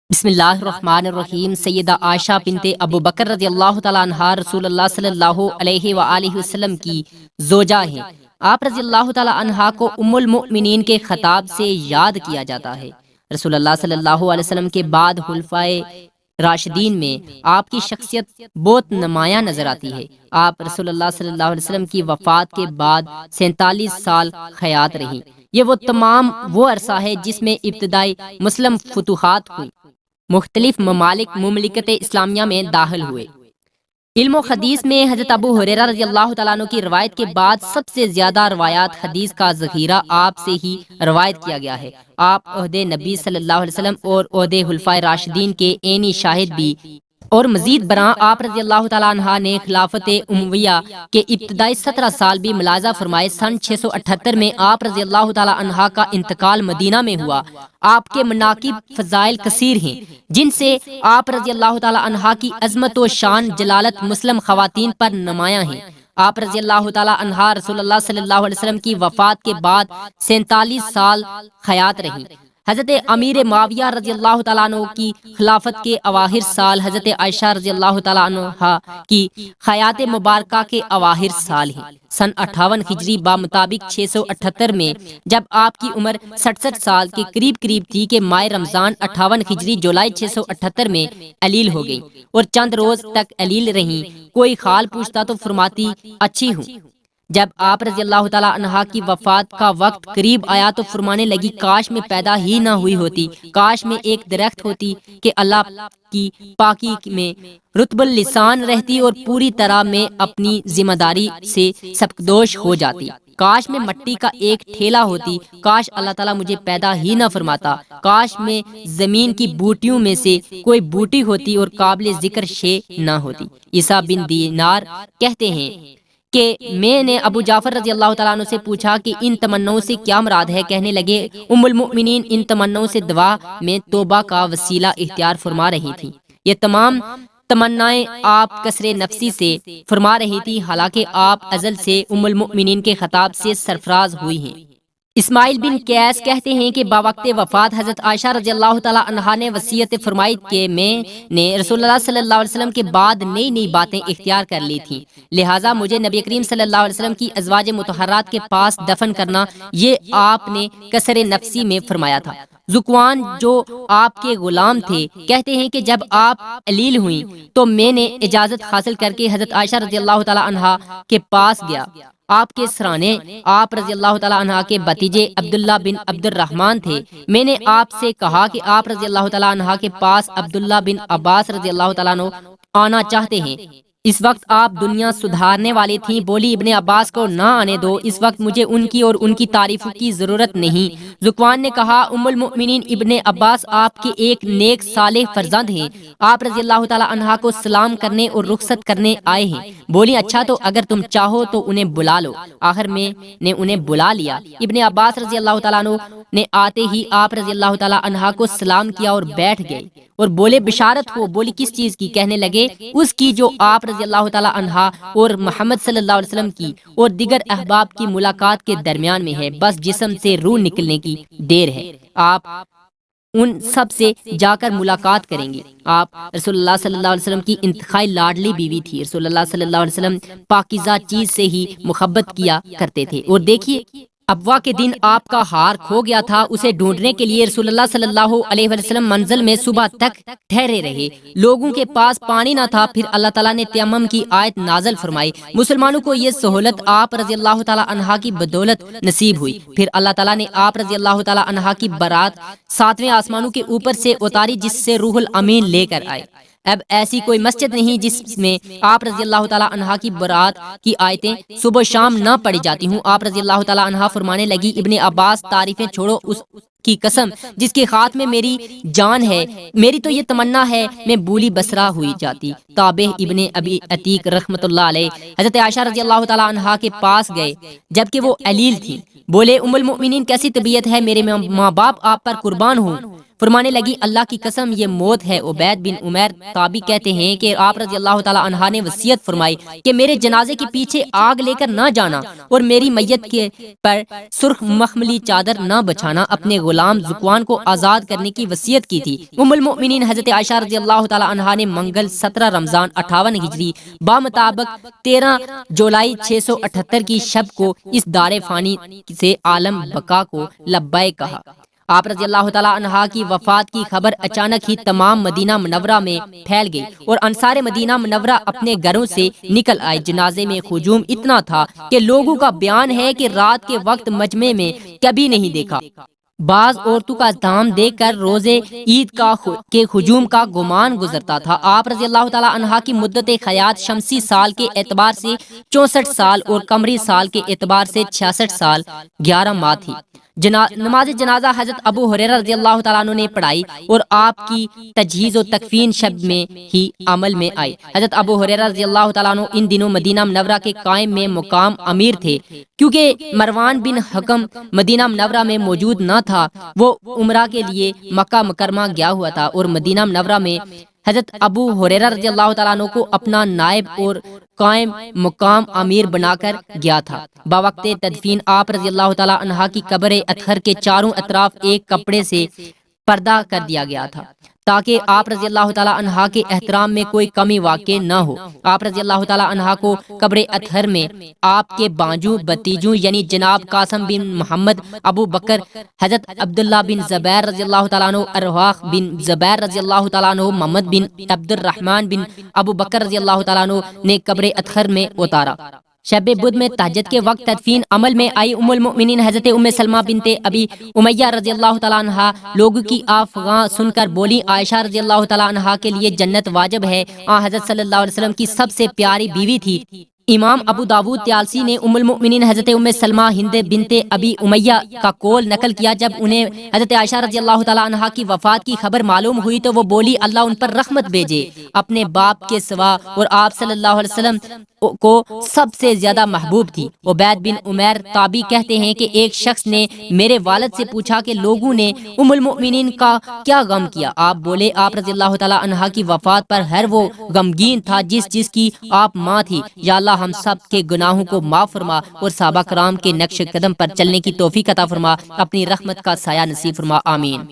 بسم اللہ الرحمن الرحیم۔ سیدہ عائشہ بنت ابو بکر رضی اللہ تعالیٰ عنہا رسول اللہ صلی اللہ علیہ وآلہ وسلم کی زوجہ ہیں۔ آپ رضی اللہ تعالیٰ عنہا کو ام المؤمنین کے خطاب سے یاد کیا جاتا ہے۔ رسول اللہ صلی اللہ علیہ وسلم کے بعد خلفائے راشدین میں آپ کی شخصیت بہت نمایاں نظر آتی ہے۔ آپ رسول اللہ صلی اللہ علیہ وسلم کی وفات کے بعد 47 سال حیات رہیں۔ یہ وہ عرصہ ہے جس میں ابتدائی مسلم فتوحات ہوئی، مختلف مملکت اسلامیہ میں داخل ہوئے۔ علم و حدیث میں حضرت ابو ہریرہ رضی اللہ تعالیٰ عنہ کی روایت کے بعد سب سے زیادہ روایات حدیث کا ذخیرہ آپ سے ہی روایت کیا گیا ہے۔ آپ عہد نبی صلی اللہ علیہ وسلم اور عہد خلفائے راشدین کے عینی شاہد بھی اور مزید برآں آپ رضی اللہ تعالیٰ عنہ نے خلافت امویہ کے ابتدائی 17 سال بھی ملاحظہ فرمائے۔ سن 678 میں آپ رضی اللہ تعالیٰ عنہ کا انتقال مدینہ میں ہوا۔ آپ کے مناقب فضائل کثیر ہیں جن سے آپ رضی اللہ تعالیٰ عنہ کی عظمت و شان جلالت مسلم خواتین پر نمایاں ہیں۔ آپ رضی اللہ تعالیٰ عنہ رسول اللہ صلی اللہ علیہ وسلم کی وفات کے بعد 47 سال حیات رہیں۔ حضرت امیر معاویہ رضی اللہ تعالیٰ عنہ کی خلافت کے اواخر سال حضرت عائشہ رضی اللہ تعالیٰ عنہ کی حیات مبارکہ کے اواخر سال ہیں۔ سن 58 ہجری بمطابق 678 میں جب آپ کی عمر 67 سال کے قریب تھی کہ ماہ رمضان 58 ہجری جولائی 678 میں علیل ہو گئی اور چند روز تک علیل رہیں۔ کوئی حال پوچھتا تو فرماتی اچھی ہوں۔ جب آپ رضی اللہ تعالیٰ عنہ کی وفات کا وقت قریب آیا تو فرمانے لگی کاش میں پیدا ہی نہ ہوئی ہوتی، کاش میں ایک درخت ہوتی کہ اللہ کی پاکی میں رطب اللسان رہتی اور پوری طرح میں اپنی ذمہ داری سے سبکدوش ہو جاتی، کاش میں مٹی کا ایک ٹھیلا ہوتی، کاش اللہ تعالیٰ مجھے پیدا ہی نہ فرماتا، کاش میں زمین کی بوٹیوں میں سے کوئی بوٹی ہوتی اور قابل ذکر شے نہ ہوتی۔ عیسیٰ بن دینار کہتے ہیں کہ میں نے ابو جعفر رضی اللہ تعالیٰ عنہ سے پوچھا کہ ان تمناؤں سے کیا مراد ہے؟ کہنے لگے ام المؤمنین ان تمناؤں سے دعا میں توبہ کا وسیلہ اختیار فرما رہی تھی۔ یہ تمام تمنائیں آپ کثر نفسی سے فرما رہی تھی، حالانکہ آپ ازل سے ام المؤمنین کے خطاب سے سرفراز ہوئی ہیں۔ اسماعیل بن قیس کہتے ہیں کہ باوقت وفات حضرت عائشہ رضی اللہ تعالیٰ عنہا نے وصیت فرمائی کہ میں نے رسول اللہ صلی اللہ علیہ وسلم کے بعد نئی باتیں اختیار کر لی تھیں، لہٰذا مجھے نبی کریم صلی اللہ علیہ وسلم کی ازواج مطہرات کے پاس دفن کرنا یہ آپ نے کثر نفسی میں فرمایا تھا۔ ذکوان جو آپ کے غلام تھے کہتے ہیں کہ جب آپ علیل ہوئیں تو میں نے اجازت حاصل کر کے حضرت عائشہ رضی اللہ تعالیٰ عنہا کے پاس گیا۔ آپ کے سرانے آپ رضی اللہ تعالیٰ عنہ کے بھتیجے عبداللہ بن عبد الرحمن تھے۔ میں نے آپ سے کہا کہ آپ رضی اللہ تعالیٰ عنہ کے پاس عبداللہ بن عباس رضی اللہ تعالیٰ عنہ آنا چاہتے ہیں۔ اس وقت آپ دنیا سدھارنے والی تھیں۔ بولی ابن عباس کو نہ آنے دو، اس وقت مجھے ان کی اور ان کی تعریفوں کی ضرورت نہیں۔ ذکوان نے کہا ام المؤمنین ابن عباس آپ کے ایک نیک صالح فرزند ہیں، آپ رضی اللہ تعالیٰ عنہ کو سلام کرنے اور رخصت کرنے آئے ہیں۔ بولی اچھا تو اگر تم چاہو تو انہیں بلا لو۔ آخر میں نے انہیں بلا لیا۔ ابن عباس رضی اللہ تعالیٰ عنہ نے آتے ہی آپ رضی اللہ تعالیٰ عنہ کو سلام کیا اور بیٹھ گئے اور بولے بشارت ہو۔ بولی کس چیز کی؟ کہنے لگے اس کی جو آپ رضی اللہ تعالیٰ عنہ اور محمد صلی اللہ علیہ وسلم کی اور دیگر احباب کی ملاقات کے درمیان میں ہے، بس جسم سے روح نکلنے کی دیر ہے، آپ ان سب سے جا کر ملاقات کریں گے۔ آپ رسول اللہ صلی اللہ علیہ وسلم کی انتہائی لاڈلی بیوی تھی۔ رسول اللہ صلی اللہ علیہ وسلم پاکیزہ چیز سے ہی محبت کیا کرتے تھے، اور دیکھیے ابوا کے دن آپ کا ہار کھو گیا تھا، اسے ڈھونڈنے کے لیے رسول اللہ صلی اللہ علیہ وسلم منزل میں صبح تک ٹھہرے رہے۔ لوگوں کے پاس پانی نہ تھا، پھر اللہ تعالیٰ نے تیمم کی آیت نازل فرمائی۔ مسلمانوں کو یہ سہولت آپ رضی اللہ تعالیٰ عنہ کی بدولت نصیب ہوئی۔ پھر اللہ تعالیٰ نے آپ رضی اللہ تعالیٰ عنہ کی برات 7ویں آسمانوں کے اوپر سے اتاری، جس سے روح الامین لے کر آئے۔ اب ایسی کوئی مسجد نہیں جس میں آپ رضی اللہ تعالیٰ عنہ کی برات کی آیتیں صبح و شام نہ پڑھی جاتی ہوں۔ آپ رضی اللہ تعالیٰ عنہ فرمانے لگی ابن عباس تعریفیں چھوڑو، اس کی قسم جس کے ہاتھ میں میری جان ہے، میری تو یہ تمنا ہے میں بولی بسرا ہوئی جاتی۔ تابع ابن ابی عتیق رحمۃ اللہ علیہ حضرت عائشہ رضی اللہ تعالیٰ عنہ کے پاس گئے جبکہ وہ علیل تھی۔ بولے ام المؤمنین کیسی طبیعت ہے؟ میرے ماں باپ آپ پر قربان ہوں۔ فرمانے لگی اللہ کی قسم یہ موت ہے۔ عبید بن عمیر تابعی کہتے ہیں کہ آپ رضی اللہ تعالیٰ عنہ نے وصیت فرمائی کہ میرے جنازے کے پیچھے آگ لے کر نہ جانا اور میری میت کے پر سرخ مخملی چادر نہ بچھانا، اپنے غلام غلام ذکوان کو آزاد کرنے کی وصیت کی تھی۔ ام المؤمنین حضرت عائشہ رضی اللہ تعالی عنہا نے منگل 17 رمضان 58 ہجری بامطابق 13 جولائی 678 کی شب کو اس دار فانی سے عالم بقا کو لبیک کہا۔ آپ رضی اللہ تعالی عنہا کی وفات کی خبر اچانک ہی تمام مدینہ منورہ میں پھیل گئی اور انصار مدینہ منورہ اپنے گھروں سے نکل آئے۔ جنازے میں ہجوم اتنا تھا کہ لوگوں کا بیان ہے کہ رات کے وقت مجمع میں کبھی نہیں دیکھا۔ بعض عورتوں کا دام دیکھ کر روزے عید کے ہجوم کا گمان گزرتا تھا۔ آپ رضی اللہ تعالی عنہا کی مدت حیات شمسی سال کے اعتبار سے 64 سال اور قمری سال کے اعتبار سے 66 سال 11 ماہ تھی۔ نماز جنازہ حضرت ابو ہریرہ رضی اللہ تعالیٰ عنہ نے پڑھائی اور آپ کی تجہیز و تکفین شب میں ہی عمل میں آئی۔ حضرت ابو ہریرہ رضی اللہ تعالیٰ عنہ ان دنوں مدینہ منورہ کے قائم میں مقام امیر تھے، کیونکہ مروان بن حکم مدینہ منورہ میں موجود نہ تھا۔ وہ عمرہ کے لیے مکہ مکرمہ گیا ہوا تھا اور مدینہ منورہ میں حضرت ابو ہریرہ رضی اللہ تعالیٰ عنہ کو اپنا نائب اور قائم مقام امیر بنا کر گیا تھا۔ بوقت تدفین آپ رضی اللہ تعالیٰ عنہ کی قبر اطہر کے چاروں اطراف ایک کپڑے سے پردہ کر دیا گیا تھا تاکہ آپ رضی اللہ تعالیٰ عنہ کے احترام میں کوئی کمی واقع نہ ہو۔ آپ رضی اللہ تعالیٰ عنہ کو قبر اطہر میں آپ کے بانجو بتیجوں یعنی جناب قاسم بن محمد ابو بکر، حضرت عبداللہ بن زبیر رضی اللہ تعالیٰ عنہ، ارواح بن زبیر رضی اللہ تعالیٰ عنہ، محمد بن عبد الرحمن بن ابو بکر رضی اللہ تعالیٰ عنہ نے قبر اطہر میں اتارا۔ شب بدھ میں تہجد کے وقت تدفین عمل میں آئی ام المؤمنین حضرت ام سلمہ بنت ابی امیہ رضی اللہ تعالیٰ عنہا لوگوں کی آفغاں سن کر بولی، عائشہ رضی اللہ تعالیٰ عنہا کے لیے جنت واجب ہے۔ حضرت صلی اللہ علیہ وسلم کی سب سے پیاری بیوی تھی۔ امام ابو داود طیالسی نے ام المؤمنین حضرت ام سلمہ ہند بنت ابی امیہ کا قول نقل کیا، جب انہیں حضرت عائشہ رضی اللہ تعالیٰ عنہا کی وفات کی خبر معلوم ہوئی تو وہ بولی، اللہ ان پر رحمت بھیجے، اپنے باپ کے سوا اور آپ صلی اللہ علیہ وسلم کو سب سے زیادہ محبوب تھی۔ عبید بن عمیر تابعی کہتے ہیں کہ ایک شخص نے میرے والد سے پوچھا کہ لوگوں نے ام المؤمنین کا کیا غم کیا؟ آپ بولے، آپ رضی اللہ تعالیٰ عنہا کی وفات پر ہر وہ غمگین تھا جس کی آپ ماں تھی۔ یا اللہ ہم سب کے گناہوں کو معاف فرما اور صحابہ کرام کے نقش قدم پر چلنے کی توفیق عطا فرما، اپنی رحمت کا سایہ نصیب فرما، آمین۔